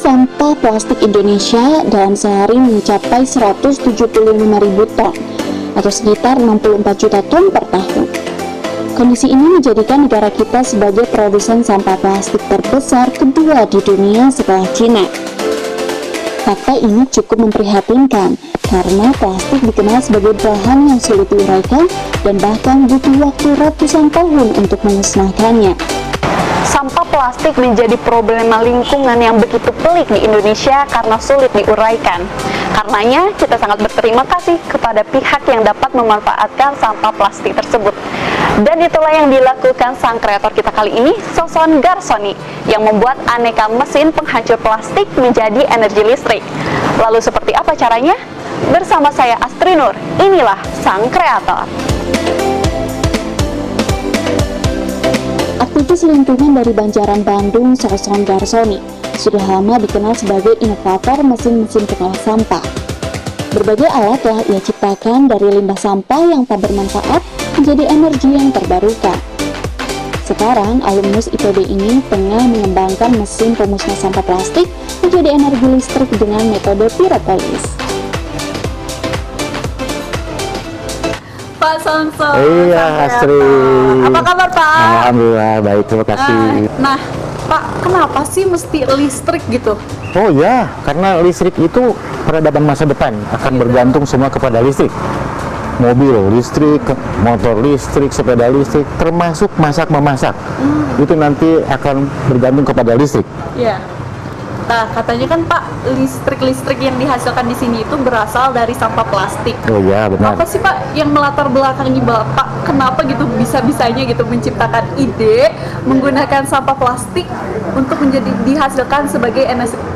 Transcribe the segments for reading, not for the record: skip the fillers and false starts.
sampah plastik Indonesia dalam sehari mencapai 175.000 ton atau sekitar 64 juta ton per tahun. Kondisi ini menjadikan negara kita sebagai produsen sampah plastik terbesar kedua di dunia setelah Cina. Fakta ini cukup memprihatinkan karena plastik dikenal sebagai bahan yang sulit diuraikan dan bahkan butuh waktu ratusan tahun untuk memusnahkannya. Sampah plastik menjadi problema lingkungan yang begitu pelik di Indonesia karena sulit diuraikan. Karenanya, kita sangat berterima kasih kepada pihak yang dapat memanfaatkan sampah plastik tersebut. Dan itulah yang dilakukan sang kreator kita kali ini, Soson Garsoni, yang membuat aneka mesin penghancur plastik menjadi energi listrik. Lalu seperti apa caranya? Bersama saya Astri Nur, inilah sang kreator. Aktivis lingkungan dari Banjaran, Bandung, Soson Garsoni, sudah lama dikenal sebagai inovator mesin-mesin pengolah sampah. Berbagai alat telah ia ciptakan dari limbah sampah yang tak bermanfaat menjadi energi yang terbarukan. Sekarang, alumnus IPB ini tengah mengembangkan mesin pemusnah sampah plastik menjadi energi listrik dengan metode pyropolis. Pak Sonson. Iya, Astri. Apa kabar, Pak? Alhamdulillah, baik, terima kasih. Nah, Pak, kenapa sih mesti listrik gitu? Oh ya, karena listrik itu peradaban masa depan akan bergantung semua kepada listrik. Mobil listrik, motor listrik, sepeda listrik, termasuk masak-memasak. Itu nanti akan bergantung kepada listrik. Iya. Nah, katanya kan Pak, listrik yang dihasilkan di sini itu berasal dari sampah plastik. Oh ya, benar. Apa sih Pak yang melatar belakangi Bapak kenapa gitu bisa-bisanya gitu menciptakan ide menggunakan sampah plastik untuk menjadi dihasilkan sebagai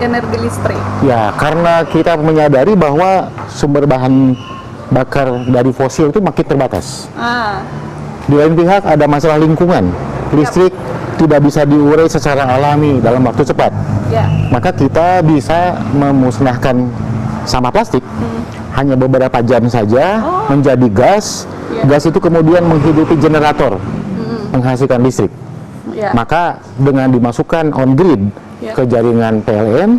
energi listrik? Ya, karena kita menyadari bahwa sumber bahan bakar dari fosil itu makin terbatas. Di lain pihak ada masalah lingkungan. Listrik tidak bisa diurai secara alami dalam waktu cepat. Maka kita bisa memusnahkan sampah plastik hanya beberapa jam saja menjadi gas. Gas itu kemudian menghidupi generator menghasilkan listrik. Maka dengan dimasukkan on grid ke jaringan PLN,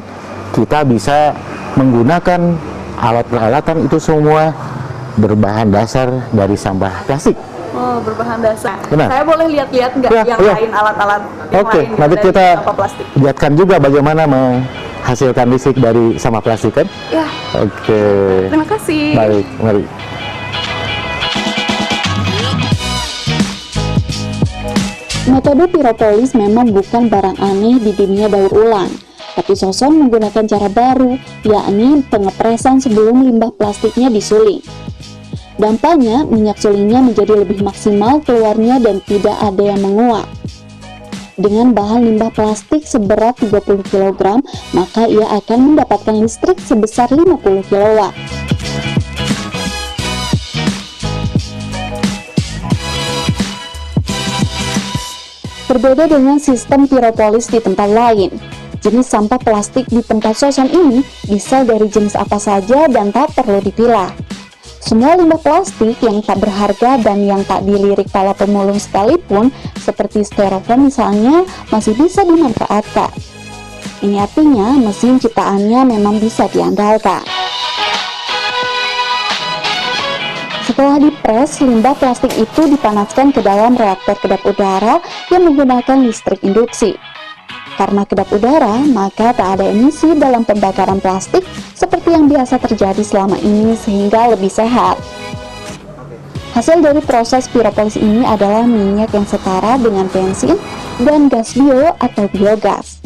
kita bisa menggunakan alat peralatan itu semua berbahan dasar dari sampah plastik. Oh, berbahan dasar. Benar. Saya boleh lihat-lihat nggak yang lain alat-alat yang Oke, lain nanti dari kita sampah plastik? lihatkan juga bagaimana menghasilkan listrik dari sampah plastik kan? Ya. Oke. Terima kasih. Baik, mari. Metode pyropolis memang bukan barang aneh di dunia daur ulang, tapi Soson menggunakan cara baru, yakni pengepresan sebelum limbah plastiknya disuling. Dampaknya, minyak sulingnya menjadi lebih maksimal keluarnya dan tidak ada yang menguap. Dengan bahan limbah plastik seberat 30 kg, maka ia akan mendapatkan listrik sebesar 50 kW. Berbeda dengan sistem pyropolis di tempat lain, jenis sampah plastik di tempat Soson ini bisa dari jenis apa saja dan tak perlu dipilah. Semua limbah plastik yang tak berharga dan yang tak dilirik para pemulung sekalipun, seperti styrofoam misalnya, masih bisa dimanfaatkan. Ini artinya mesin ciptaannya memang bisa diandalkan. Setelah dipres, limbah plastik itu dipanaskan ke dalam reaktor kedap udara yang menggunakan listrik induksi. Karena kedap udara, maka tak ada emisi dalam pembakaran plastik seperti yang biasa terjadi selama ini sehingga lebih sehat. Hasil dari proses pyropolis ini adalah minyak yang setara dengan bensin dan gas bio atau biogas.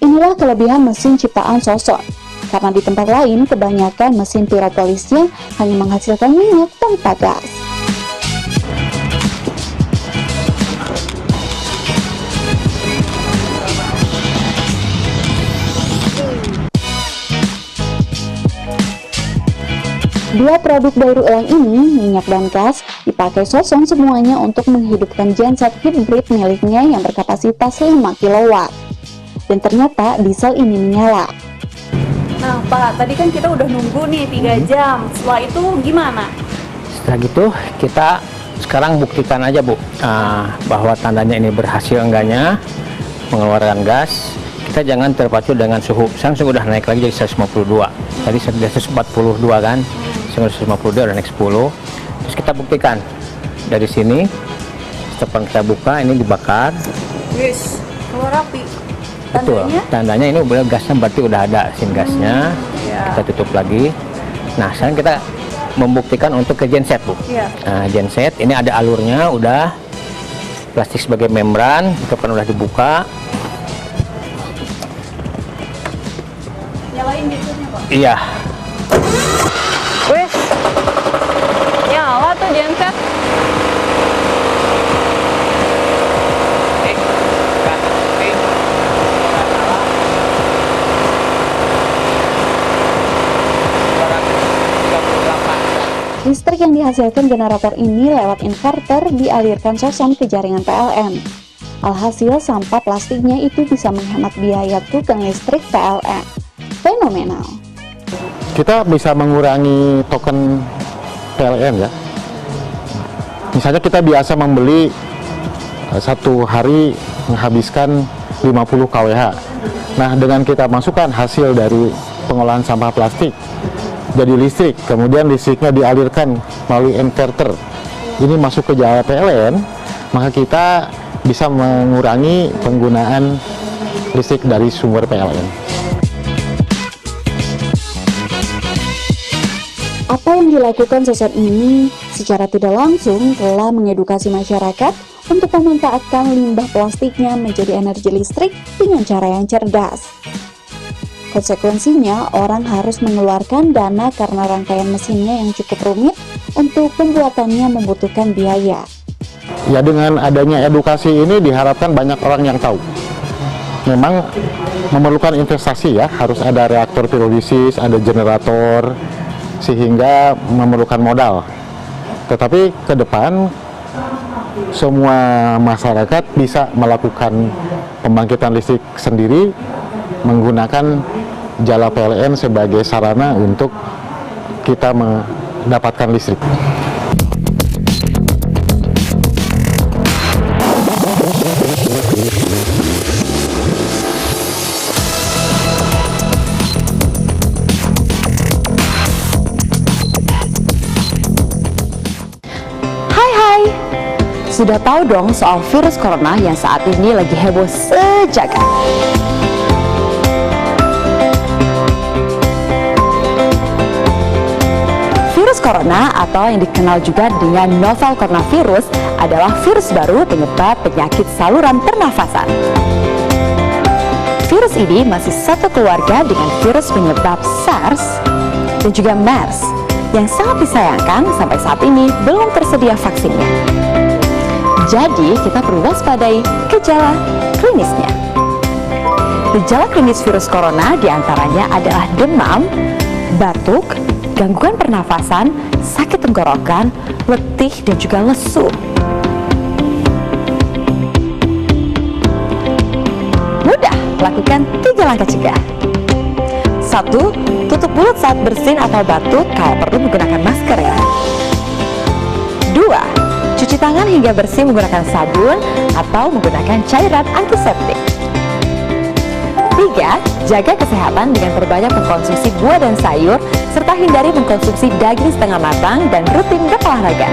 Inilah kelebihan mesin ciptaan Soson, karena di tempat lain kebanyakan mesin pyropolisnya hanya menghasilkan minyak tanpa gas. Dua produk daur ulang ini, minyak dan gas, dipakai Soson semuanya untuk menghidupkan genset hibrid miliknya yang berkapasitas 5 kW. Dan ternyata diesel ini menyala. Nah Pak, tadi kan kita udah nunggu nih 3 jam. Setelah itu gimana? Setelah gitu kita sekarang buktikan aja Bu, bahwa tandanya ini berhasil enggaknya mengeluarkan gas. kita jangan terpacu dengan suhu. Sekarang sudah udah naik lagi jadi 152. Tadi sudah 142 kan, sekarang 152 udah naik 10. Terus kita buktikan dari sini, setelah kita buka ini dibakar. Wis, keluar api. Betul, tandanya ini udah gasnya berarti udah ada sin gasnya. Kita tutup lagi. Nah, sekarang kita membuktikan untuk ke genset, Bu. Nah, genset ini ada alurnya, udah plastik sebagai membran, itu kan udah dibuka. Nyalain gensetnya, Pak? Iya. Wis, nyala tuh genset. Listrik yang dihasilkan generator ini lewat inverter dialirkan soson ke jaringan PLN. Alhasil sampah plastiknya itu bisa menghemat biaya tukang listrik PLN. Fenomenal. Kita bisa mengurangi token PLN ya. Misalnya kita biasa membeli satu hari menghabiskan 50 kWh. Nah, dengan kita masukkan hasil dari pengolahan sampah plastik jadi listrik, kemudian listriknya dialirkan melalui inverter, ini masuk ke jaringan PLN, maka kita bisa mengurangi penggunaan listrik dari sumber PLN. Apa yang dilakukan sosok ini secara tidak langsung telah mengedukasi masyarakat untuk memanfaatkan limbah plastiknya menjadi energi listrik dengan cara yang cerdas. Konsekuensinya, orang harus mengeluarkan dana karena rangkaian mesinnya yang cukup rumit untuk pembuatannya membutuhkan biaya. Ya, dengan adanya edukasi ini diharapkan banyak orang yang tahu. Memang memerlukan investasi ya, harus ada reaktor pirolisis, ada generator, sehingga memerlukan modal. Tetapi ke depan semua masyarakat bisa melakukan pembangkitan listrik sendiri menggunakan jala PLN sebagai sarana untuk kita mendapatkan listrik. Hai, sudah tahu dong soal virus corona yang saat ini lagi heboh sejagat. Virus corona atau yang dikenal juga dengan novel coronavirus adalah virus baru penyebab penyakit saluran pernafasan. Virus ini masih satu keluarga dengan virus penyebab SARS dan juga MERS yang sangat disayangkan sampai saat ini belum tersedia vaksinnya. Jadi kita perlu waspadai gejala klinisnya. Gejala klinis virus corona diantaranya adalah demam, batuk, gangguan pernafasan, sakit tenggorokan, letih, dan juga lesu. Mudah, lakukan 3 langkah cegah. 1. Tutup mulut saat bersin atau batuk kalau perlu menggunakan masker ya. 2. Cuci tangan hingga bersih menggunakan sabun atau menggunakan cairan antiseptik. 3. Jaga kesehatan dengan perbanyak mengkonsumsi buah dan sayur, serta hindari mengkonsumsi daging setengah matang dan rutin berolahraga.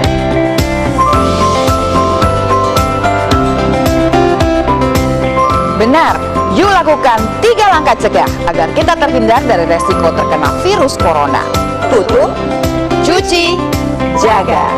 Benar, yuk lakukan 3 langkah cegah agar kita terhindar dari resiko terkena virus corona. Tutup, cuci, jaga.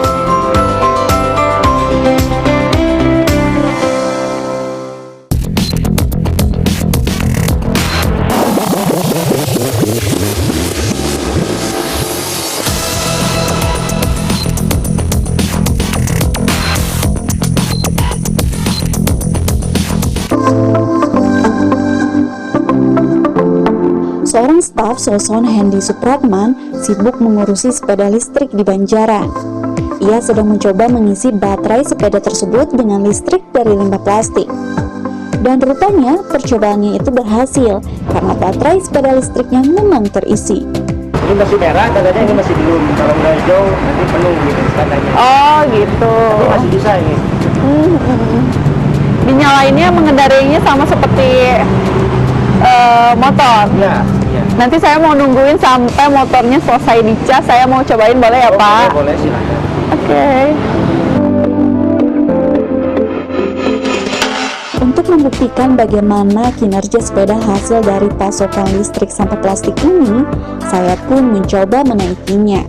Seorang staf Soson Hendy Supratman sibuk mengurusi sepeda listrik di Banjaran. Ia sedang mencoba mengisi baterai sepeda tersebut dengan listrik dari limbah plastik. Dan rupanya percobaannya itu berhasil karena baterai sepeda listriknya memang terisi. Ini masih merah, tandanya ini masih belum. Kalau udah hijau nanti penuh gitu tandanya. Oh gitu. Ini masih bisa ini. Dinyalainnya mengendarinya sama seperti motor. Ya, ya. Nanti saya mau nungguin sampai motornya selesai dicas, saya mau cobain, boleh ya Pak? Boleh, silakan. Oke. Untuk membuktikan bagaimana kinerja sepeda hasil dari pasokan listrik sampah plastik ini, saya pun mencoba menaikinya.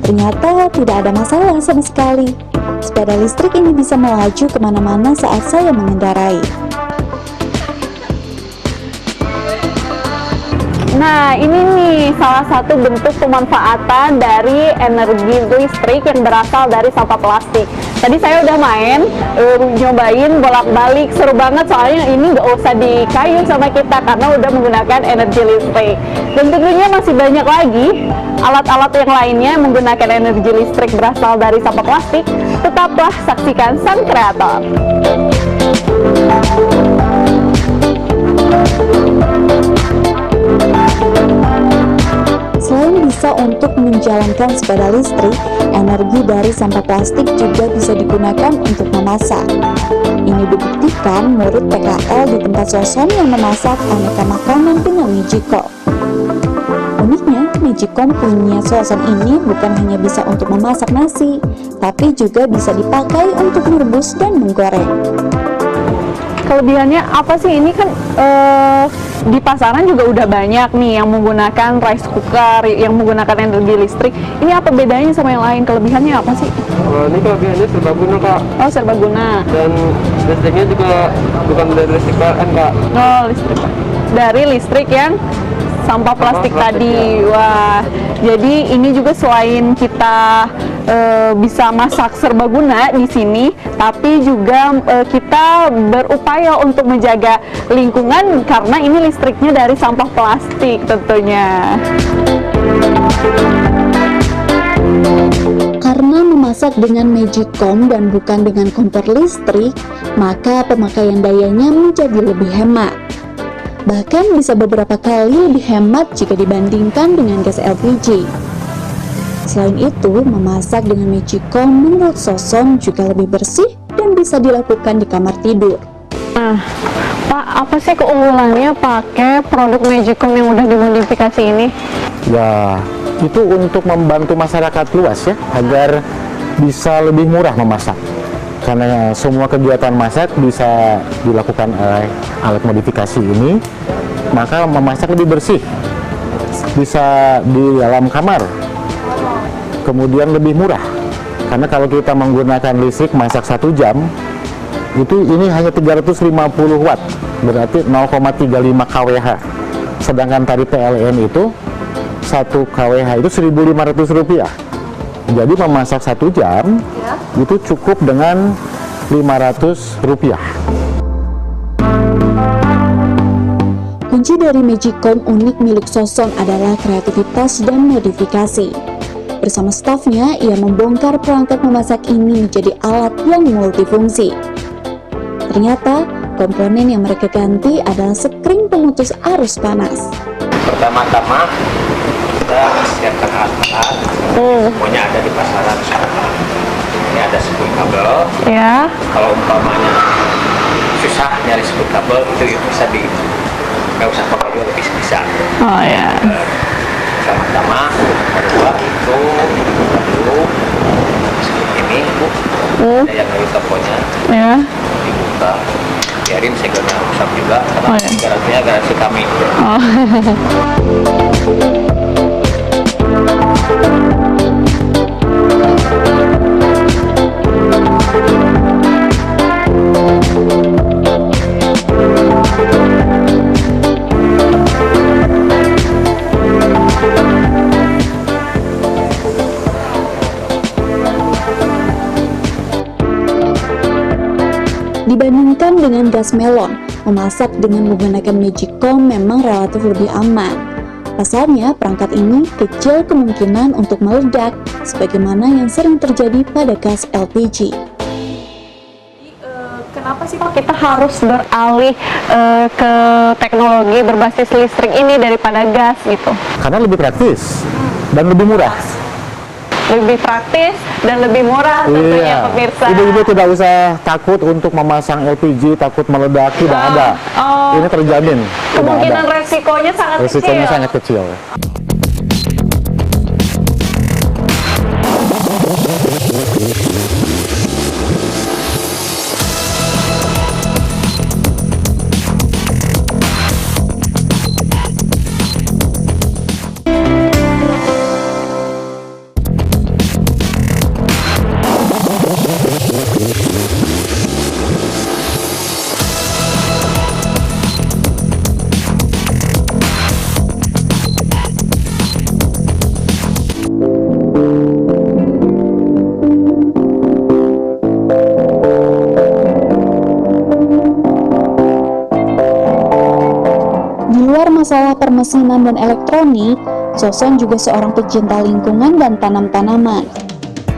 Ternyata tidak ada masalah sama sekali. Sepeda listrik ini bisa melaju kemana-mana saat saya mengendarai. Nah, ini nih salah satu bentuk pemanfaatan dari energi listrik yang berasal dari sampah plastik. Tadi saya udah main, nyobain bolak-balik, seru banget soalnya ini nggak usah dikayu sama kita karena udah menggunakan energi listrik. Dan tentunya masih banyak lagi alat-alat yang lainnya yang menggunakan energi listrik berasal dari sampah plastik. Tetaplah saksikan sang kreator. Selain bisa untuk menjalankan sepeda listrik, energi dari sampah plastik juga bisa digunakan untuk memasak. Ini dibuktikan murid PKL di tempat Soson yang memasak aneka makanan dengan Magicom. Uniknya, Magicom punya Soson ini bukan hanya bisa untuk memasak nasi, tapi juga bisa dipakai untuk merebus dan menggoreng. Kelebihannya apa sih? Ini kan di pasaran juga udah banyak nih yang menggunakan rice cooker, yang menggunakan energi listrik. Ini apa bedanya sama yang lain? Kelebihannya apa sih? Ini kelebihannya serbaguna Kak, Oh, serbaguna. dan listriknya juga bukan dari listrik PLN Kak. Oh, listrik. Dari listrik yang sampah plastik plastik, tadi. Wah, jadi ini juga selain kita bisa masak serbaguna di sini, tapi juga kita berupaya untuk menjaga lingkungan karena ini listriknya dari sampah plastik tentunya. Karena memasak dengan Magicom dan bukan dengan kompor listrik, maka pemakaian dayanya menjadi lebih hemat. Bahkan bisa beberapa kali lebih hemat jika dibandingkan dengan gas LPG. Selain itu, memasak dengan Magicom menurut Soson juga lebih bersih dan bisa dilakukan di kamar tidur. Nah, Pak, apa sih keunggulannya pakai produk Magicom yang udah dimodifikasi ini? Ya, itu untuk membantu masyarakat luas ya, agar bisa lebih murah memasak. Karena semua kegiatan masak bisa dilakukan oleh alat modifikasi ini, maka memasak lebih bersih. Bisa di dalam kamar, kemudian lebih murah. Karena kalau kita menggunakan listrik masak 1 jam, itu ini hanya 350 watt, berarti 0,35 kWh. Sedangkan tarif PLN itu 1 kWh itu Rp1.500. Jadi memasak 1 jam itu cukup dengan Rp500. Kunci dari Magicom unik milik Soson adalah kreativitas dan modifikasi. Bersama stafnya, ia membongkar perangkat memasak ini menjadi alat yang multifungsi. Ternyata, komponen yang mereka ganti adalah sekring pemutus arus panas. Pertama-tama kita siapkan alat-alat, semuanya ada di pasaran sekarang. Ini ada spool kabel. Ya. Kalau umpamanya susah nyari spool kabel, itu bisa nggak usah pakai juga bisa. Oh ya. Pertama-tama kedua itu dulu seperti ini Bu, ada yang dari tokonya Ya. dibuka, biarin segelnya rusak juga karena Oh, ya. garansinya garansi kami. Dibandingkan dengan gas melon, memasak dengan menggunakan Magicom memang relatif lebih aman. Pasalnya, perangkat ini kecil kemungkinan untuk meledak, sebagaimana yang sering terjadi pada gas LPG. Kenapa sih Pak kita harus beralih ke teknologi berbasis listrik ini daripada gas gitu? Karena lebih praktis dan lebih murah. lebih praktis dan lebih murah tentunya pemirsa. Ibu-ibu tidak usah takut untuk memasang LPG, takut meledak, tidak ada. Ini terjamin. Kemungkinan resikonya sangat Resikonya kecil. sangat kecil. Di luar masalah permesinan dan elektronik, Soson juga seorang pecinta lingkungan dan tanam-tanaman.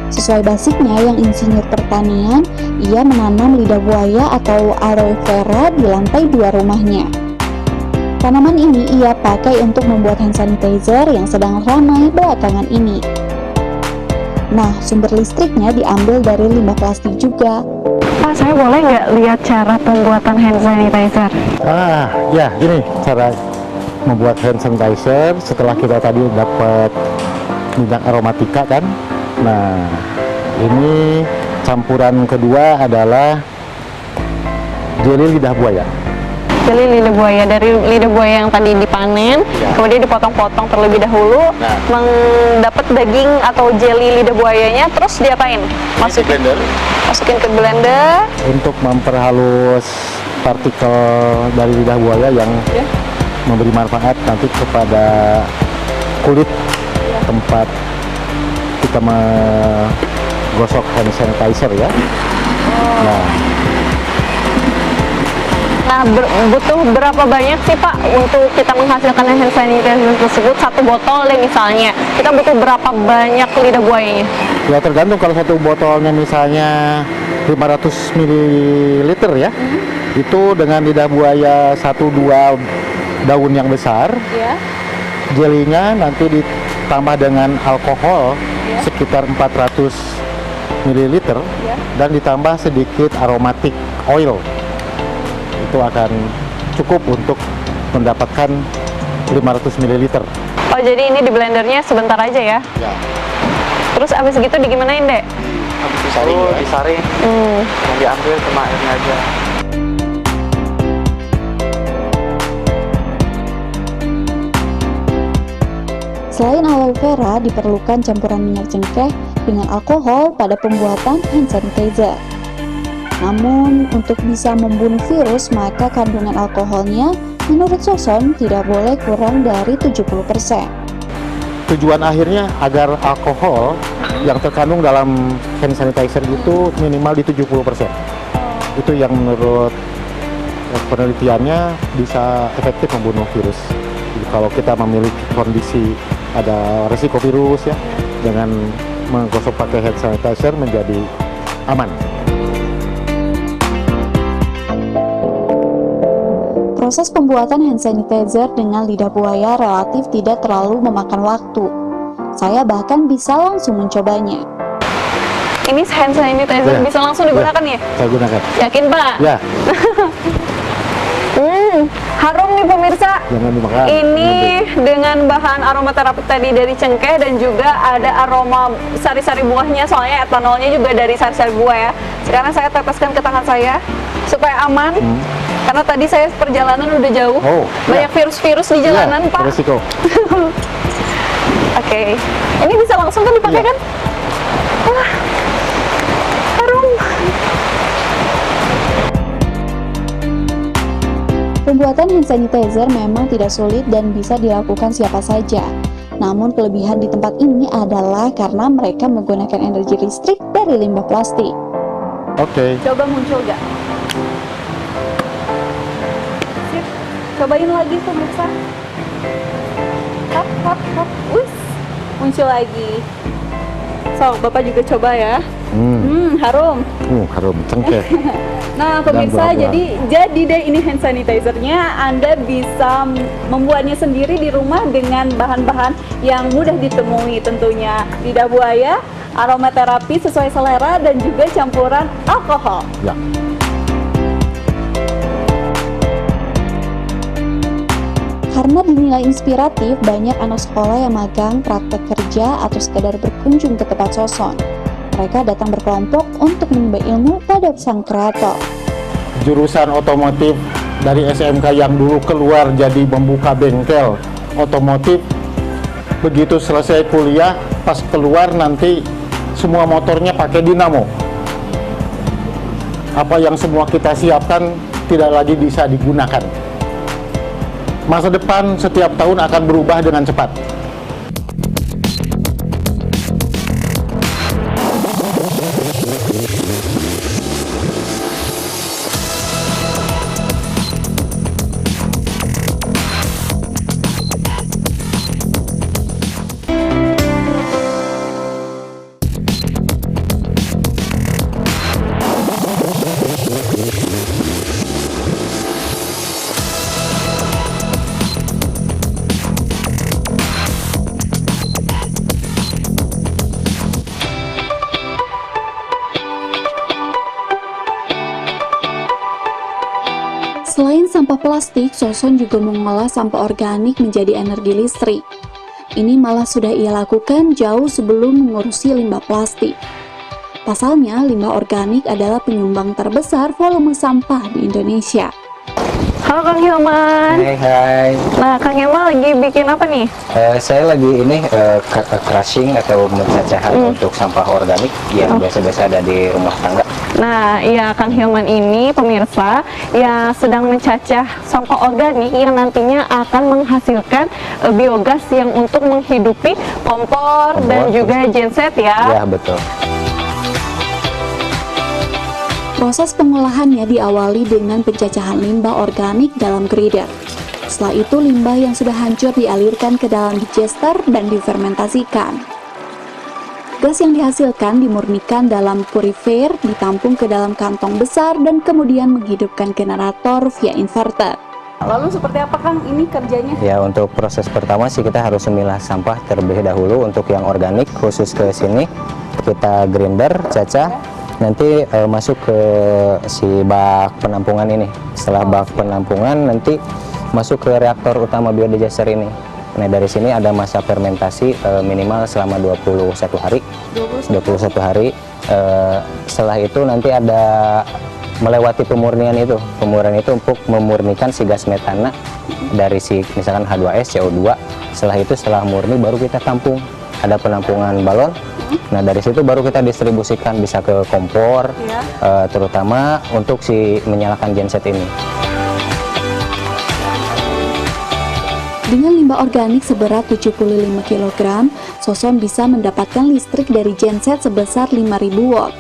Sesuai basicnya yang insinyur pertanian, ia menanam lidah buaya atau aloe vera di lantai 2 rumahnya. Tanaman ini ia pakai untuk membuat hand sanitizer yang sedang ramai belakangan ini. Nah, sumber listriknya diambil dari limbah plastik juga. Pak, saya boleh nggak lihat cara pembuatan hand sanitizer? Ya, ini cara membuat hand sanitizer setelah kita tadi dapat minyak aromatika kan. Nah, ini campuran kedua adalah jeli lidah buaya. Jeli lidah buaya, dari lidah buaya yang tadi dipanen, kemudian dipotong-potong terlebih dahulu, mendapat daging atau jeli lidah buayanya, terus diapain? Masukin ke blender Untuk memperhalus partikel dari lidah buaya yang memberi manfaat nanti kepada kulit tempat kita menggosok hand sanitizer ya. Nah, butuh berapa banyak sih Pak untuk kita menghasilkan hand sanitizer tersebut? Satu botol deh misalnya, kita butuh berapa banyak lidah buayanya? Ya tergantung, kalau satu botolnya misalnya 500 ml ya, itu dengan lidah buaya 1-2 daun yang besar, jelinya nanti ditambah dengan alkohol sekitar 400 ml dan ditambah sedikit aromatic oil. Itu akan cukup untuk mendapatkan 500 ml. Oh, jadi ini di blendernya sebentar aja ya? Ya. Terus abis gitu digimanain, Dek? Habis itu disaring, yang diambil cuma airnya aja. Selain aloe vera, diperlukan campuran minyak cengkeh dengan alkohol pada pembuatan hand sanitizer. Namun, untuk bisa membunuh virus, maka kandungan alkoholnya menurut Soson tidak boleh kurang dari 70%. Tujuan akhirnya agar alkohol yang terkandung dalam hand sanitizer itu minimal di 70%. Itu yang menurut penelitiannya bisa efektif membunuh virus. Jadi, kalau kita memiliki kondisi ada risiko virus ya, dengan menggosok pakai hand sanitizer menjadi aman. Proses pembuatan hand sanitizer dengan lidah buaya relatif tidak terlalu memakan waktu. Saya bahkan bisa langsung mencobanya. Ini hand sanitizer bisa langsung digunakan ya? Saya gunakan. Yakin, Pak? Ya, Harum nih pemirsa. jangan dimakan. Ini dengan bahan aromaterapi tadi dari cengkeh dan juga ada aroma sari-sari buahnya, soalnya etanolnya juga dari sari-sari buah ya. Sekarang saya teteskan ke tangan saya supaya aman. Karena tadi saya perjalanan udah jauh, banyak virus-virus di jalanan, Pak. Resiko. Oke. Ini bisa langsung kan dipakai kan? Wah, harum. Pembuatan hand sanitizer memang tidak sulit dan bisa dilakukan siapa saja. Namun kelebihan di tempat ini adalah karena mereka menggunakan energi listrik dari limbah plastik. Oke. Coba muncul gak? Sip. Cobain lagi pemirsa. Hop, hop, hop. Wus. Muncul lagi. So, Bapak juga coba ya. Harum. Harum cengkeh. Nah pemirsa, buah-buahan. jadi deh ini hand sanitizer-nya. Anda bisa membuatnya sendiri di rumah dengan bahan-bahan yang mudah ditemui tentunya. Lidah buaya, aromaterapi sesuai selera, dan juga campuran alkohol. Ya. Karena dinilai inspiratif, banyak anak sekolah yang magang, praktek kerja, atau sekedar berkunjung ke tempat Soson. Mereka datang berkelompok untuk menimba ilmu pada sang kreator. Jurusan otomotif dari SMK yang dulu keluar jadi membuka bengkel otomotif, begitu selesai kuliah, pas keluar nanti semua motornya pakai dinamo. Apa yang semua kita siapkan tidak lagi bisa digunakan. Masa depan setiap tahun akan berubah dengan cepat. Selain sampah plastik, Soson juga mengolah sampah organik menjadi energi listrik. Ini malah sudah ia lakukan jauh sebelum mengurusi limbah plastik. Pasalnya, limbah organik adalah penyumbang terbesar volume sampah di Indonesia. Halo Kang Hilman. Hai. Nah, Kang Hilman lagi bikin apa nih? Saya lagi ini crushing atau mencacahan untuk sampah organik yang biasa-biasa ada di rumah tangga. Nah, iya Kang Hilman ini pemirsa yang sedang mencacah sampah organik yang nantinya akan menghasilkan biogas yang untuk menghidupi kompor dan juga genset ya. Ya, betul. Proses pengolahannya diawali dengan pencacahan limbah organik dalam grinder. Setelah itu, limbah yang sudah hancur dialirkan ke dalam digester dan difermentasikan. Gas yang dihasilkan dimurnikan dalam purifier, ditampung ke dalam kantong besar, dan kemudian menghidupkan generator via inverter. Lalu seperti apa Kang ini kerjanya? Ya, untuk proses pertama sih kita harus memilah sampah terlebih dahulu. Untuk yang organik khusus ke sini kita grinder, cacah, nanti masuk ke si bak penampungan ini. Setelah bak penampungan nanti masuk ke reaktor utama biodigester ini. Nah, dari sini ada masa fermentasi minimal selama 21 hari. 21 hari. Setelah itu nanti ada melewati pemurnian itu. Pemurnian itu untuk memurnikan si gas metana dari si misalkan H2S, CO2. Setelah murni baru kita tampung. Ada penampungan balon. Nah, dari situ baru kita distribusikan bisa ke kompor, terutama untuk si menyalakan genset ini. Dengan limbah organik seberat 75 kg, Soson bisa mendapatkan listrik dari genset sebesar 5.000 watt.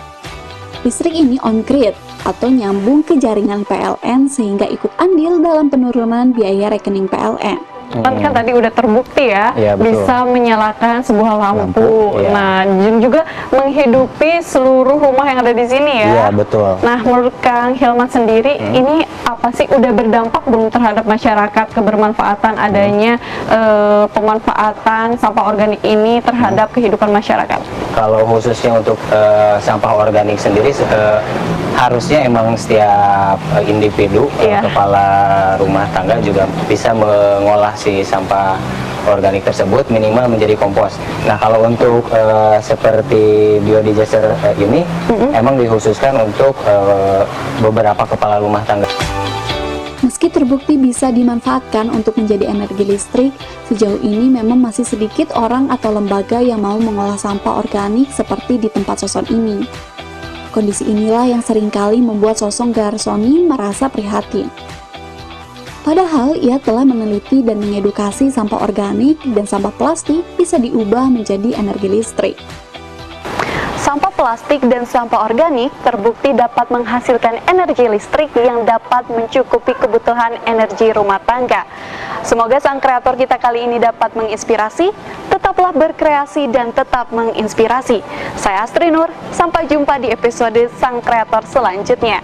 Listrik ini on-grid atau nyambung ke jaringan PLN sehingga ikut andil dalam penurunan biaya rekening PLN. Kan tadi udah terbukti ya, bisa menyalakan sebuah lampu. Iya. Nah, dan juga menghidupi seluruh rumah yang ada di sini ya. Iya, betul. Nah, menurut Kang Hilman sendiri, ini apa sih udah berdampak belum terhadap masyarakat kebermanfaatan adanya pemanfaatan sampah organik ini terhadap kehidupan masyarakat? Kalau khususnya untuk sampah organik sendiri harusnya emang setiap individu kepala rumah tangga juga bisa mengolah si sampah organik tersebut minimal menjadi kompos. Nah, kalau untuk seperti biodigester ini emang dikhususkan untuk beberapa kepala rumah tangga. Meski terbukti bisa dimanfaatkan untuk menjadi energi listrik, sejauh ini memang masih sedikit orang atau lembaga yang mau mengolah sampah organik seperti di tempat Soson ini. Kondisi inilah yang seringkali membuat Sosong Garsoni merasa prihatin. Padahal ia telah meneliti dan mengedukasi sampah organik dan sampah plastik bisa diubah menjadi energi listrik. Sampah plastik dan sampah organik terbukti dapat menghasilkan energi listrik yang dapat mencukupi kebutuhan energi rumah tangga. Semoga sang kreator kita kali ini dapat menginspirasi. Tetaplah berkreasi dan tetap menginspirasi. Saya Astri Nur, sampai jumpa di episode sang kreator selanjutnya.